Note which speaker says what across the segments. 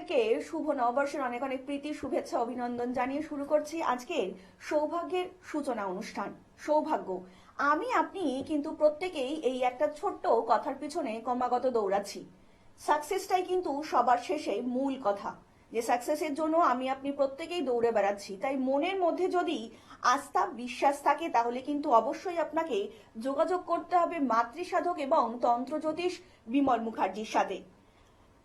Speaker 1: প্রত্যেককে শুভ নববর্ষের অনেক অনেক প্রীতি শুভেচ্ছা অভিনন্দন জানিয়ে শুরু করছি আজকের সৌভাগ্যের সূচনা অনুষ্ঠান। সৌভাগ্য, আমি আপনি কিন্তু প্রত্যেকেই এই একটা ছোট্ট কথার পিছনে ক্রমাগত দৌড়াচ্ছি। সাকসেসটাই কিন্তু সবার শেষে মূল কথা, যে সাকসেসের জন্য আমি আপনি প্রত্যেকেই দৌড়ে বেড়াচ্ছি। তাই মনের মধ্যে যদি আস্থা বিশ্বাস থাকে তাহলে কিন্তু অবশ্যই আপনাকে যোগাযোগ করতে হবে মাতৃসাধক এবং তন্ত্রজ্যোতিষ বিমল মুখার্জির সাথে।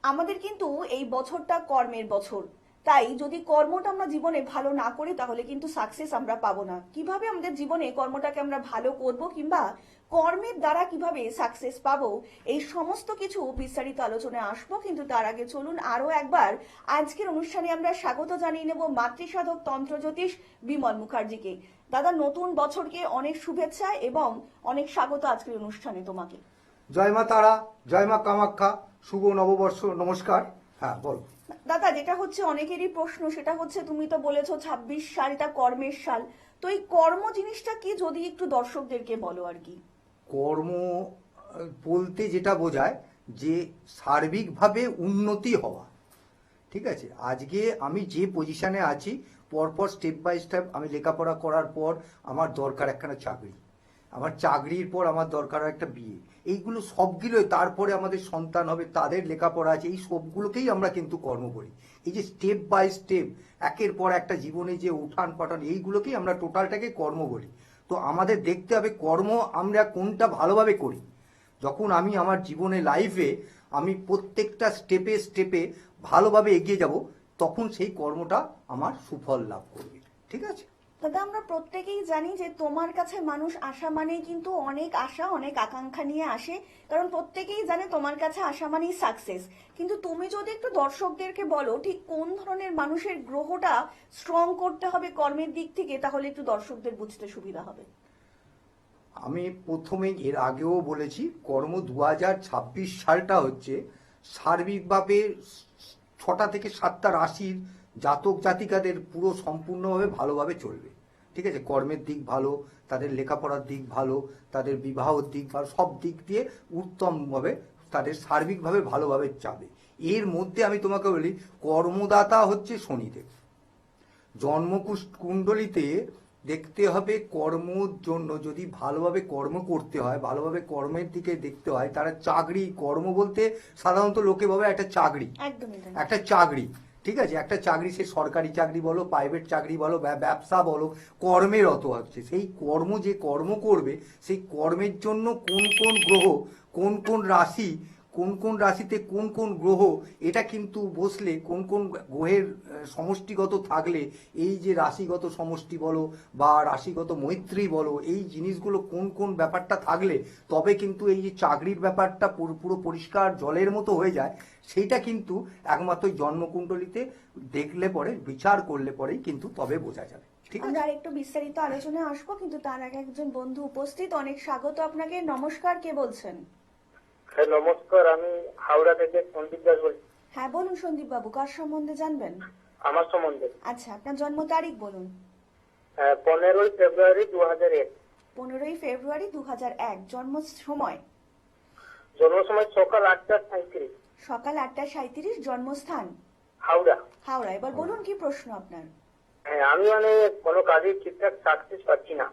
Speaker 1: আমাদের কিন্তু এই বছরটা কর্মের বছর, তাই যদি কর্মটা আমরা জীবনে ভালো না করি তাহলে কিন্তু সাকসেস আমরা পাবো না। কিভাবে আমাদের জীবনে কর্মটাকে আমরা ভালো করব কিংবা কর্মের দ্বারা কিভাবে সাকসেস পাবো, এই সমস্ত কিছু বিস্তারিত আলোচনায় আসবো। কিন্তু তার আগে চলুন আরো একবার আজকের অনুষ্ঠানে আমরা স্বাগত জানিয়ে নেব মাতৃসাধক তন্ত্রজ্যোতিষ বিমল মুখার্জিকে। দাদা, নতুন বছরকে অনেক শুভেচ্ছা এবং অনেক স্বাগত আজকের অনুষ্ঠানে তোমাকে।
Speaker 2: জয় মা তারা, জয় মা কামাখ্যা, শুভ নববর্ষ, নমস্কার। হ্যাঁ বল
Speaker 1: দাদা, যেটা হচ্ছে অনেকেরই প্রশ্ন সেটা হচ্ছে, তুমি তো বলেছো 26 সালটা কর্মের সাল, তো এই কর্ম জিনিসটা কি যদি একটু দর্শকদেরকে বলো আর কি।
Speaker 2: কর্ম বলতে যেটা বোঝায় যে সার্বিকভাবে উন্নতি হওয়া। ঠিক আছে, আজকে আমি যে পজিশনে আছি, পরপর স্টেপ বাই স্টেপ আমি লেখাপড়া করার পর আমার দরকার একখানা চাকরি, আমার চাকরির পর আমার দরকার একটা বিয়ে, এইগুলো সবগুলোই, তারপরে আমাদের সন্তান হবে, তাদের লেখাপড়া আছে, এই সবগুলোকেই আমরা কিন্তু কর্ম করি। এই যে স্টেপ বাই স্টেপ একের পর একটা জীবনে যে উঠান পাঠান, এইগুলোকেই আমরা টোটালটাকে কর্ম বলি। তো আমাদের দেখতে হবে কর্ম আমরা কোনটা ভালোভাবে করি। যখন আমি আমার জীবনে লাইফে আমি প্রত্যেকটা স্টেপে স্টেপে ভালোভাবে এগিয়ে যাব, তখন সেই কর্মটা আমার সুফল লাভ করবে। ঠিক আছে
Speaker 1: দাদা, আমরা প্রত্যেকেই জানি যে তোমার কাছে মানুষ আসা মানেই কিন্তু অনেক আশা অনেক আকাঙ্ক্ষা নিয়ে আসে, কারণ প্রত্যেকেই জানে তোমার কাছে আসা মানেই সাকসেস। কিন্তু তুমি যদি একটু দর্শকদেরকে বলো ঠিক কোন ধরনের মানুষের গ্রহটা স্ট্রং করতে হবে কর্মের দিক থেকে, তাহলে একটু দর্শকদের বুঝতে সুবিধা হবে।
Speaker 2: আমি প্রথমে এর আগেও বলেছি, কর্ম 2026 সালটা হচ্ছে সার্বিকভাবে 6টা থেকে 7টা রাশির জাতক জাতিকাদের পুরো সম্পূর্ণভাবে ভালোভাবে চলবে। ঠিক আছে, কর্মের দিক ভালো, তাদের লেখাপড়ার দিক ভালো, তাদের বিবাহের দিক ভালো, সব দিক দিয়ে উত্তমভাবে তাদের সার্বিকভাবে ভালোভাবে যাবে। এর মধ্যে আমি তোমাকে বলি, কর্মদাতা হচ্ছে শনিদেব। জন্মকুণ্ডলিতে দেখতে হবে কর্মর জন্য, যদি ভালোভাবে কর্ম করতে হয়, ভালোভাবে কর্মের দিকে দেখতে হয়, তারা চাকরি, কর্ম বলতে সাধারণত লোকে ভাবে একটা চাকরি, একটা চাকরি। ঠিক আছে, একটা চাকরি, সে সরকারি চাকরি বলো, প্রাইভেট চাকরি বলো, ব্যবসা বলো, কর্মের অত হচ্ছে। সেই কর্ম যে কর্ম করবে, সেই কর্মের জন্য কোন কোন গ্রহ, কোন কোন রাশি, কোন কোন রাশিতে কোন কোন গ্রহ, এটা কিন্তু বসলে কোন কোন গ্রহের সমষ্টিগত থাকলে, এই যে রাশিগত সমষ্টি বলো বা রাশিগত মৈত্রী বলো, এই জিনিসগুলো কোন কোন ব্যাপারটা থাকলে তবে কিন্তু এই যে চাকরির ব্যাপারটা পুরো পরিষ্কার জলের মতো হয়ে যায়, সেইটা কিন্তু একমাত্র জন্মকুণ্ডলিতে দেখলে পরে, বিচার করলে পরেই কিন্তু তবে বোঝা যাবে।
Speaker 1: আমরা আরেকটু বিস্তারিত আলোচনায় আসবো, কিন্তু তার আগে একজন বন্ধু উপস্থিত। অনেক স্বাগত আপনাকে। নমস্কার, কে বলছেন?
Speaker 3: হ্যাঁ নমস্কার, আমি হাওড়া থেকে সন্দীপ দাস বলছি।
Speaker 1: হ্যাঁ বলুন সন্দীপ বাবু, কার সম্বন্ধে জানবেন?
Speaker 3: আমার সম্বন্ধে।
Speaker 1: আচ্ছা, আপনার জন্ম তারিখ বলুন।
Speaker 3: 15ই ফেব্রুয়ারি 2001।
Speaker 1: 15ই ফেব্রুয়ারি 2001। জন্ম সময়?
Speaker 3: জন্ম সময় সকাল 8:37।
Speaker 1: সকাল 8:37। জন্মস্থান?
Speaker 3: হাওড়া।
Speaker 1: হাওড়া। এবার বলুন কি প্রশ্ন আপনার?
Speaker 3: হ্যাঁ, আমি কোনো কাজে ঠিকঠাক সাকসেস পাচ্ছি না।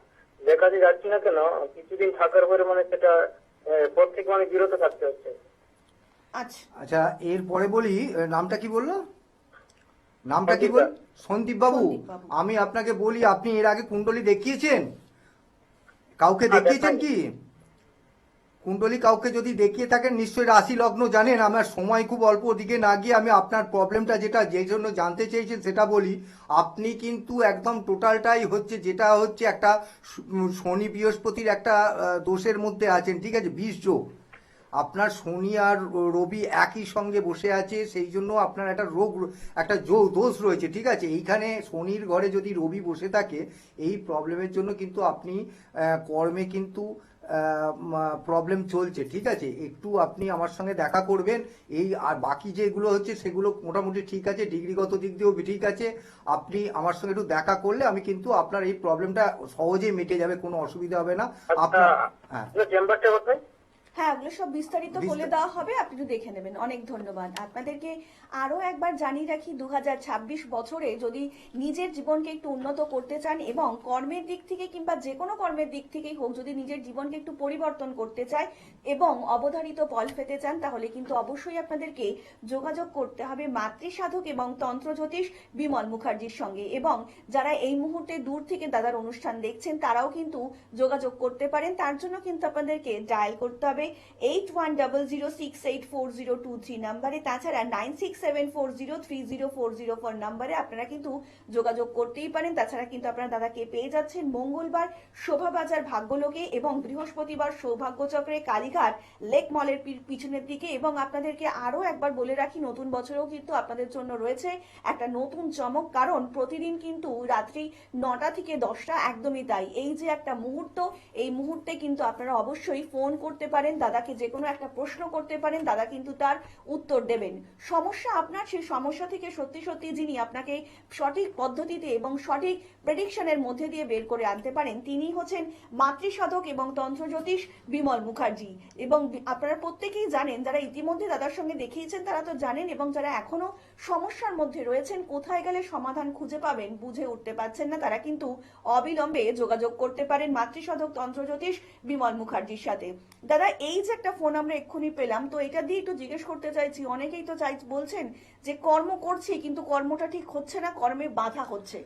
Speaker 3: যে কাজে যাচ্ছি না কেন, কিছুদিন থাকার পরে সেটা পর থেকে বিরত থাকতে হচ্ছে।
Speaker 1: আচ্ছা
Speaker 2: আচ্ছা, এরপরে বলি, নামটা কি বললো? নামটা কি বল? সন্দীপ বাবু। আমি আপনাকে বলি, আপনি এর আগে কুণ্ডলী দেখিয়েছেন? কাউকে দেখিয়েছেন কি কুণ্ডলী? কাউকে যদি দেখিয়ে থাকেন, নিশ্চয়ই রাশি লগ্ন জানেন। আমার সময় খুব অল্প, দিকে না গিয়ে আমি আপনার প্রবলেমটা যেটা যে জন্য জানতে চেয়েছেন সেটা বলি। আপনি কিন্তু একদম টোটালটাই হচ্ছে, যেটা হচ্ছে একটা শনি বৃহস্পতির একটা দোষের মধ্যে আছেন। ঠিক আছে, 20 যোগ আপনার শনি আর রবি একই সঙ্গে বসে আছে, সেই জন্য আপনার একটা রোগ, একটা দোষ রয়েছে। ঠিক আছে, এইখানে শনির ঘরে যদি রবি বসে থাকে, এই প্রবলেমের জন্য কিন্তু আপনি কর্মে কিন্তু প্রবলেম চলছে। ঠিক আছে, একটু আপনি আমার সঙ্গে দেখা করবেন। এই আর বাকি যেগুলো হচ্ছে সেগুলো মোটামুটি ঠিক আছে, ডিগ্রিগত দিক দিয়েও ঠিক আছে। আপনি আমার সঙ্গে একটু দেখা করলে আমি কিন্তু আপনার এই প্রবলেমটা সহজেই মিটে যাবে, কোনো অসুবিধা হবে না আপনার।
Speaker 3: হ্যাঁ, চেম্বারটা কোথায়?
Speaker 1: হ্যাঁ, ওগুলো সব বিস্তারিত বলে দেওয়া হবে, আপনি একটু দেখে নেবেন। অনেক ধন্যবাদ আপনাদেরকে। আরও একবার জানিয়ে রাখি 2026 বছরে যদি নিজের জীবনকে একটু উন্নত করতে চান এবং কর্মের দিক থেকে কিংবা যে কোনো কর্মের দিক থেকেই হোক, যদি নিজের জীবনকে একটু পরিবর্তন করতে চায় এবং অবধারিত ফল পেতে চান, তাহলে কিন্তু অবশ্যই আপনাদেরকে যোগাযোগ করতে হবে মাতৃসাধক এবং তন্ত্রজ্যোতিষ বিমল মুখার্জির সঙ্গে। এবং যারা এই মুহূর্তে দূর থেকে দাদার অনুষ্ঠান দেখছেন তারাও কিন্তু যোগাযোগ করতে পারেন। তার জন্য কিন্তু আপনাদেরকে ডায়াল করতে হবে 8100684023 নাম্বারে, তাছাড়া 9674030404 নাম্বারে আপনারা কিন্তু যোগাযোগ করতেই পারেন। তাছাড়া কিন্তু আপনারা দাদাকে পেয়ে যাচ্ছেন মঙ্গলবার শোভাবাজার ভাগ্যলোকে এবং বৃহস্পতিবার সৌভাগ্য চক্রে কালীঘাট লেক মলের পিছনের দিকে। এবং আপনাদেরকে আরো একবার বলে রাখি, নতুন বছরেও কিন্তু আপনাদের জন্য রয়েছে একটা নতুন চমক, কারণ প্রতিদিন কিন্তু রাত্রি 9টা থেকে 10টা, একদমই তাই। এই যে একটা মুহূর্ত, এই মুহূর্তে কিন্তু আপনারা অবশ্যই ফোন করতে পারেন, দাদাকে যে কোনো একটা প্রশ্ন করতে পারেন, দাদা কিন্তু তার উত্তর দেবেন। সমস্যা আপনার, সেই সমস্যা থেকে সত্যি সত্যি যিনি আপনাকে সঠিক পদ্ধতিতে এবং সঠিক প্রেডিকশনের মধ্যে দিয়ে বের করে আনতে পারেন, তিনি হচ্ছেন মাতৃসাধক এবং তন্ত্রজ্যোতিষ বিমল মুখার্জি। এবং আপনারা প্রত্যেকেই জানেন, যারা ইতিমধ্যে দাদার সঙ্গে দেখিয়েছেন তারা তো জানেন, এবং যারা এখনো সমস্যার মধ্যে রয়েছেন, কোথায় গেলে সমাধান খুঁজে পাবেন বুঝে উঠতে পারছেন না, তারা কিন্তু অবিলম্বে যোগাযোগ করতে পারেন মাতৃসাধক তন্ত্রজ্যোতিষ বিমল মুখার্জির সাথে। দাদা, এই যে একটা ফোন আমরা এক্ষুনি পেলাম, তো এটা দিয়ে একটু জিজ্ঞেস করতে চাইছি, অনেকেই তো বলছেন যে কর্ম করছি কিন্তু কর্মটা ঠিক হচ্ছে না, কর্মে বাধা হচ্ছে।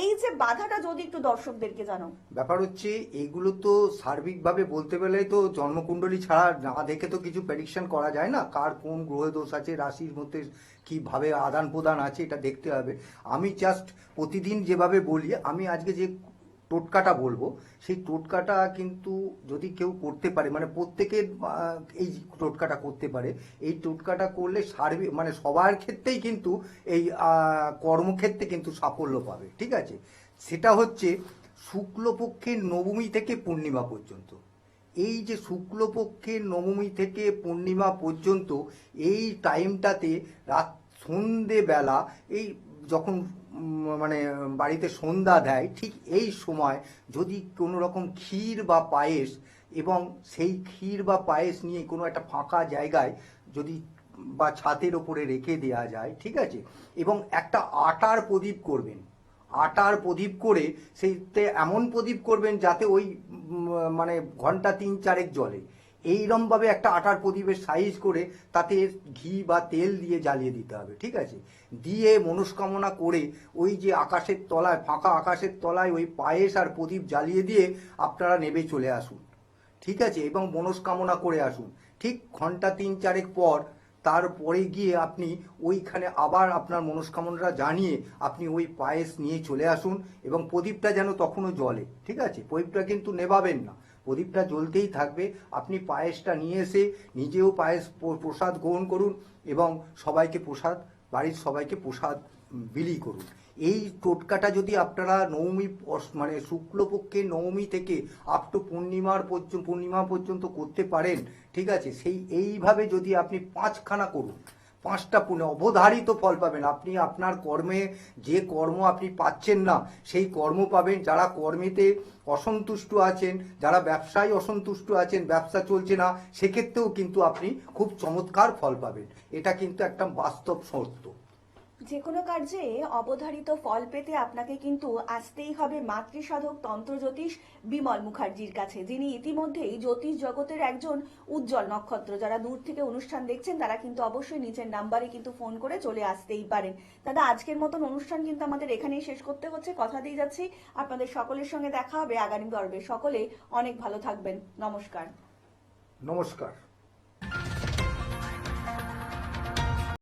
Speaker 1: এই যে বাধাটা যদি একটু দর্শকদেরকে জানাও।
Speaker 2: ব্যাপার হচ্ছে এইগুলো তো সার্বিকভাবে বলতে গেলে তো জন্মকুণ্ডলী ছাড়া না দেখে তো কিছু প্রেডিকশন করা যায় না, কার কোন গ্রহ দোষ আছে, রাশির মধ্যে কিভাবে আদান প্রদান আছে, এটা দেখতে হবে। আমি জাস্ট প্রতিদিন যেভাবে বলি, আমি আজকে যে টোটকাটা বলবো সেই টোটকাটা কিন্তু যদি কেউ করতে পারে, মানে প্রত্যেকের এই টোটকাটা করতে পারে, এই টোটকাটা করলে সার্বিক মানে সবার ক্ষেত্রেই কিন্তু এই কর্মক্ষেত্রে কিন্তু সাফল্য পাবে। ঠিক আছে, সেটা হচ্ছে শুক্লপক্ষের নবমী থেকে পূর্ণিমা পর্যন্ত। এই যে শুক্লপক্ষের নবমী থেকে পূর্ণিমা পর্যন্ত এই টাইমটাতে সন্ধেবেলা, এই যখন মানে বাড়িতে সন্ধ্যা দেয়, ঠিক এই সময় যদি কোনো রকম ক্ষীর বা পায়েস, এবং সেই ক্ষীর বা পায়েস নিয়ে কোনো একটা ফাঁকা জায়গায় যদি বা ছাদের ওপরে রেখে দেওয়া যায়, ঠিক আছে, এবং একটা আটার প্রদীপ করবেন, আটার প্রদীপ করে সেইতে এমন প্রদীপ করবেন যাতে ওই মানে ঘন্টা 3-4 জ্বলে, এইরমভাবে একটা আটার প্রদীপের সাইজ করে তাতে ঘি বা তেল দিয়ে জ্বালিয়ে দিতে হবে। ঠিক আছে, দিয়ে মনস্কামনা করে ওই যে আকাশের তলায়, ফাঁকা আকাশের তলায় ওই পায়েস আর প্রদীপ জ্বালিয়ে দিয়ে আপনারা নেমে চলে আসুন। ঠিক আছে, এবং মনস্কামনা করে আসুন। ঠিক ঘন্টা 3-4 পর তারপরে গিয়ে আপনি ওইখানে আবার আপনার মনস্কামনাটা জানিয়ে আপনি ওই পায়েস নিয়ে চলে আসুন, এবং প্রদীপটা যেন তখনও জ্বলে। ঠিক আছে, প্রদীপটা কিন্তু নেভাবেন না, প্রদীপটা জ্বলতেই থাকবে। আপনি পায়েসটা নিয়ে এসে নিজেও পায়েস প্রসাদ গ্রহণ করুন এবং সবাইকে প্রসাদ, বাড়ির সবাইকে প্রসাদ বিলি করুন। এই টোটকাটা যদি আপনারা নবমী মানে শুক্লপক্ষের নবমী থেকে আপ টু পূর্ণিমা পর্যন্ত করতে পারেন, ঠিক আছে, সেই এইভাবে যদি আপনি 5খানা করুন, 5টা অবধারিত ফল পাবেন। আপনি আপনার কর্মে যে কর্ম আপনি পাচ্ছেন না সেই কর্ম পাবেন। যারা কর্মেতে অসন্তুষ্ট আছেন, যারা ব্যবসায় অসন্তুষ্ট আছেন, ব্যবসা চলছে না, সেক্ষেত্রেও কিন্তু আপনি খুব চমৎকার ফল পাবেন। এটা কিন্তু একটা বাস্তব সত্য।
Speaker 1: যে কোনো কার্যে অবধারিত ফল পেতে আপনাকে কিন্তু আসতেই হবে মাতৃসাধক তন্ত্রজ্যোতিষ বিমল মুখার্জির কাছে, যিনি ইতিমধ্যেই জ্যোতিষ জগতের একজন উজ্জ্বল নক্ষত্র। যারা দূর থেকে অনুষ্ঠান দেখছেন তারা কিন্তু অবশ্যই নিচের নাম্বারে কিন্তু ফোন করে চলে আসতেই পারেন। দাদা, আজকের মতন অনুষ্ঠান কিন্তু আমাদের এখানেই শেষ করতে হচ্ছে, কথা দিয়ে যাচ্ছি আপনাদের সকলের সঙ্গে দেখা হবে আগামী পর্বে। সকলে অনেক ভালো থাকবেন। নমস্কার।
Speaker 2: নমস্কার।